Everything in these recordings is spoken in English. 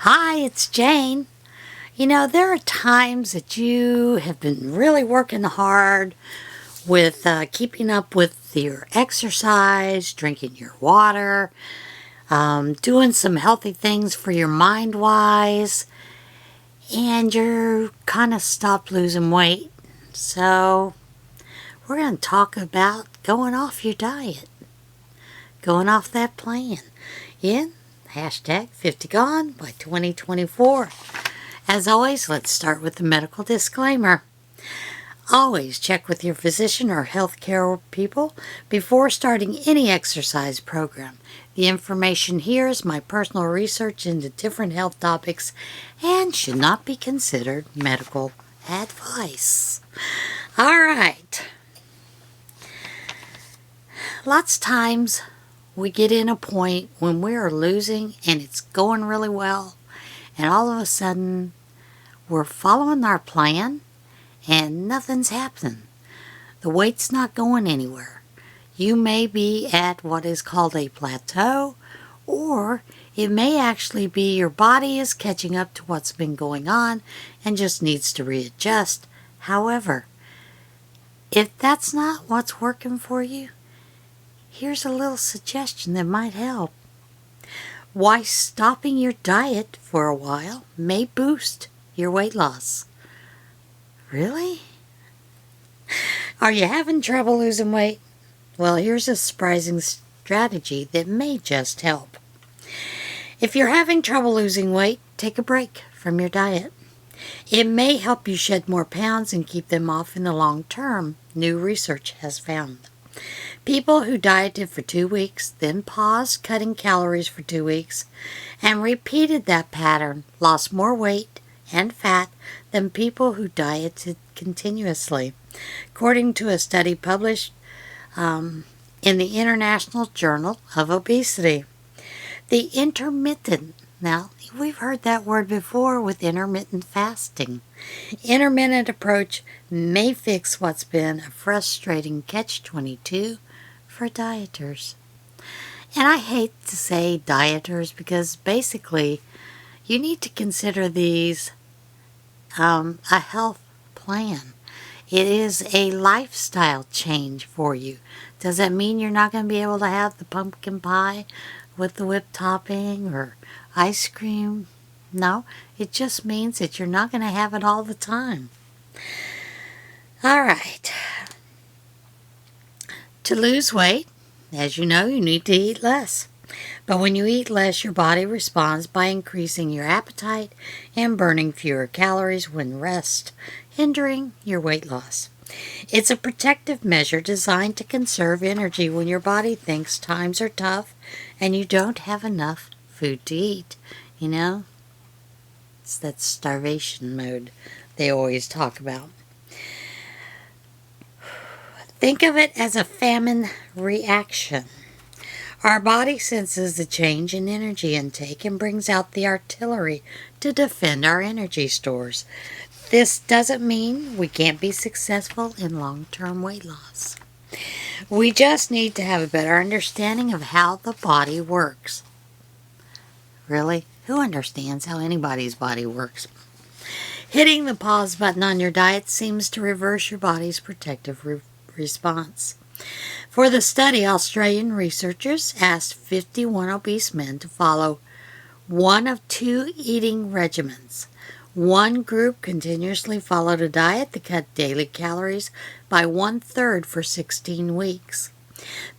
Hi, it's Jane. There are times that you have been really working hard with keeping up with your exercise, drinking your water, doing some healthy things for your mind wise, and you're kind of stopped losing weight. So, we're going to talk about going off your diet, going off that plan. In hashtag 50 Gone by 2024. As always, let's start with the medical disclaimer. Always check with your physician or healthcare people before starting any exercise program. The information here is my personal research into different health topics and should not be considered medical advice. All right. Lots of times we get in a point when we are losing and it's going really well, and all of a sudden we're following our plan and nothing's happening. The weight's not going anywhere. You may be at what is called a plateau, or it may actually be your body is catching up to what's been going on and just needs to readjust. However, if that's not what's working for you, here's a little suggestion that might help. Why stopping your diet for a while may boost your weight loss. Really? Are you having trouble losing weight? Well, here's a surprising strategy that may just help. If you're having trouble losing weight, take a break from your diet. It may help you shed more pounds and keep them off in the long term, new research has found. People who dieted for 2 weeks, then paused cutting calories for 2 weeks, and repeated that pattern lost more weight and fat than people who dieted continuously, according to a study published in the International Journal of Obesity. The intermittent, now we've heard that word before with intermittent fasting. Intermittent approach may fix what's been a frustrating catch-22 for dieters. And I hate to say dieters because basically you need to consider these a health plan. It is a lifestyle change for you. Does that mean you're not going to be able to have the pumpkin pie with the whipped topping or ice cream? No, it just means that you're not going to have it all the time. All right. To lose weight, as you know, you need to eat less. But when you eat less, your body responds by increasing your appetite and burning fewer calories when rest, hindering your weight loss. It's a protective measure designed to conserve energy when your body thinks times are tough and you don't have enough food to eat. It's that starvation mode they always talk about. Think of it as a famine reaction. Our body senses the change in energy intake and brings out the artillery to defend our energy stores. This doesn't mean we can't be successful in long-term weight loss. We just need to have a better understanding of how the body works. Really? Who understands how anybody's body works? Hitting the pause button on your diet seems to reverse your body's protective response. For the study, Australian researchers asked 51 obese men to follow one of two eating regimens. One group continuously followed a diet that cut daily calories by 1/3 for 16 weeks.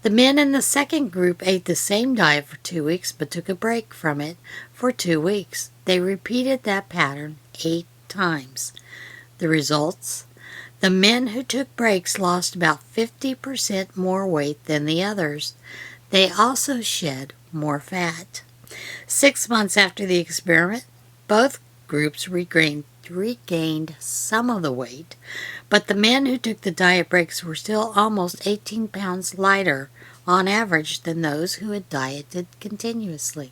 The men in the second group ate the same diet for 2 weeks but took a break from it for 2 weeks. They repeated that pattern 8 times. The results? The men who took breaks lost about 50% more weight than the others. They also shed more fat. 6 months after the experiment, both groups regained some of the weight, but the men who took the diet breaks were still almost 18 pounds lighter on average than those who had dieted continuously.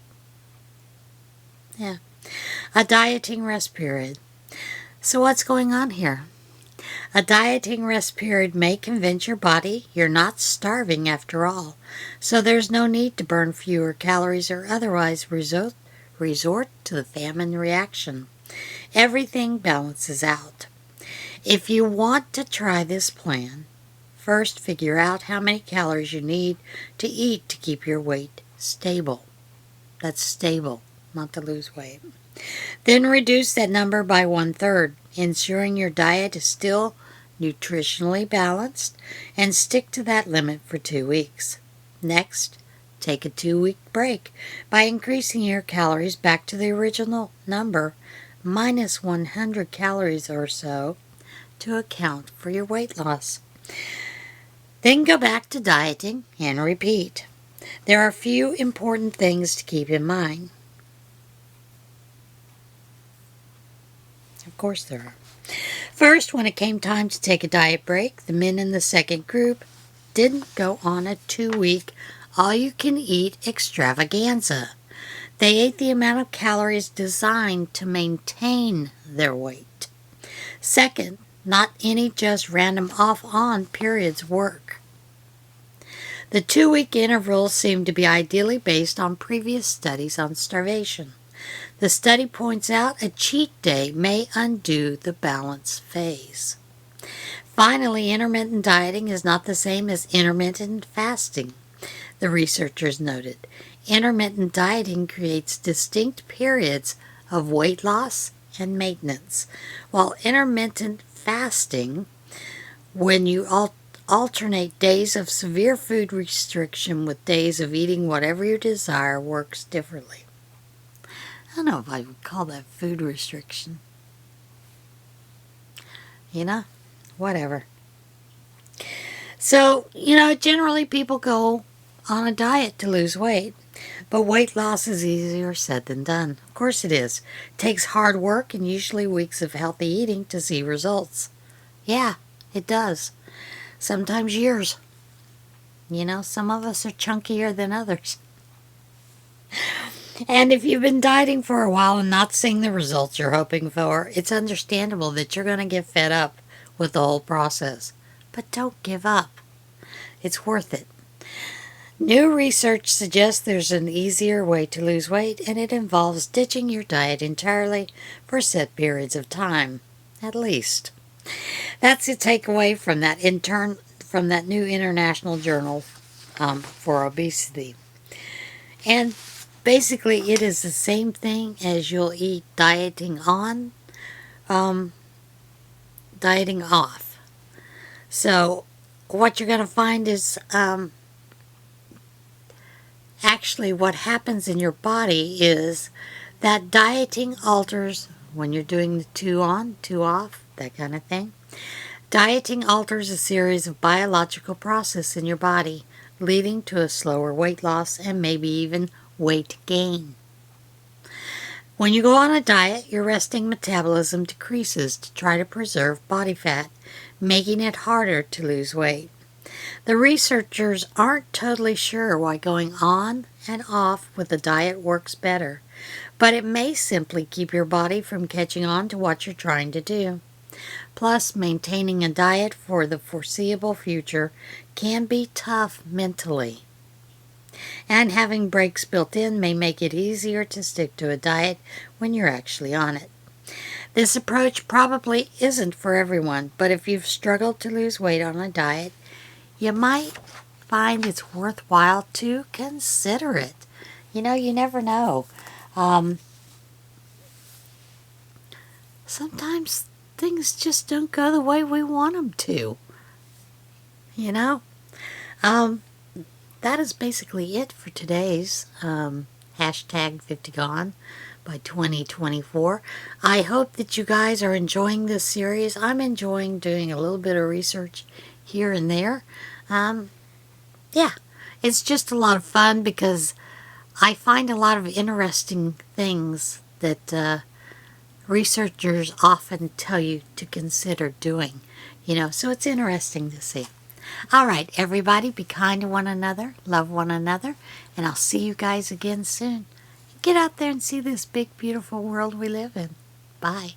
A dieting rest period. So what's going on here? A dieting rest period may convince your body you're not starving after all, so there's no need to burn fewer calories or otherwise resort to the famine reaction. Everything balances out. If you want to try this plan, first figure out how many calories you need to eat to keep your weight stable. That's stable, not to lose weight. Then reduce that number by 1/3, ensuring your diet is still nutritionally balanced, and stick to that limit for 2 weeks. Next, take a 2-week break by increasing your calories back to the original number, minus 100 calories or so, to account for your weight loss. Then go back to dieting and repeat. There are a few important things to keep in mind. Of course there are. First, when it came time to take a diet break, the men in the second group didn't go on a 2-week all-you-can-eat extravaganza. They ate the amount of calories designed to maintain their weight. Second, not any just random off-on periods work. The 2-week intervals seem to be ideally based on previous studies on starvation. The study points out a cheat day may undo the balance phase. Finally, intermittent dieting is not the same as intermittent fasting. The researchers noted, intermittent dieting creates distinct periods of weight loss and maintenance, while intermittent fasting, when you alternate days of severe food restriction with days of eating whatever you desire, works differently. I don't know if I would call that food restriction. Whatever. So, generally people go on a diet to lose weight, but weight loss is easier said than done. Of course it is. It takes hard work and usually weeks of healthy eating to see results. Yeah, it does. Sometimes years. Some of us are chunkier than others. And if you've been dieting for a while and not seeing the results you're hoping for, it's understandable that you're going to get fed up with the whole process. But don't give up. It's worth it. New research suggests there's an easier way to lose weight, and it involves ditching your diet entirely for set periods of time, at least. That's the takeaway from that new international journal for obesity. And basically, it is the same thing as you'll eat dieting on, dieting off. So what you're going to find is actually what happens in your body is that dieting alters when you're doing the 2 on, 2 off, that kind of thing. Dieting alters a series of biological processes in your body, leading to a slower weight loss and maybe even weight gain. When you go on a diet, your resting metabolism decreases to try to preserve body fat, making it harder to lose weight. The researchers aren't totally sure why going on and off with a diet works better, but it may simply keep your body from catching on to what you're trying to do. Plus, maintaining a diet for the foreseeable future can be tough mentally. And having breaks built in may make it easier to stick to a diet when you're actually on it. This approach probably isn't for everyone, but if you've struggled to lose weight on a diet, you might find it's worthwhile to consider it. You never know. Sometimes things just don't go the way we want them to. That is basically it for today's hashtag 50Gone by 2024. I hope that you guys are enjoying this series. I'm enjoying doing a little bit of research here and there. Yeah, it's just a lot of fun because I find a lot of interesting things that researchers often tell you to consider doing. So it's interesting to see. All right, everybody, be kind to one another, love one another, and I'll see you guys again soon. Get out there and see this big, beautiful world we live in. Bye.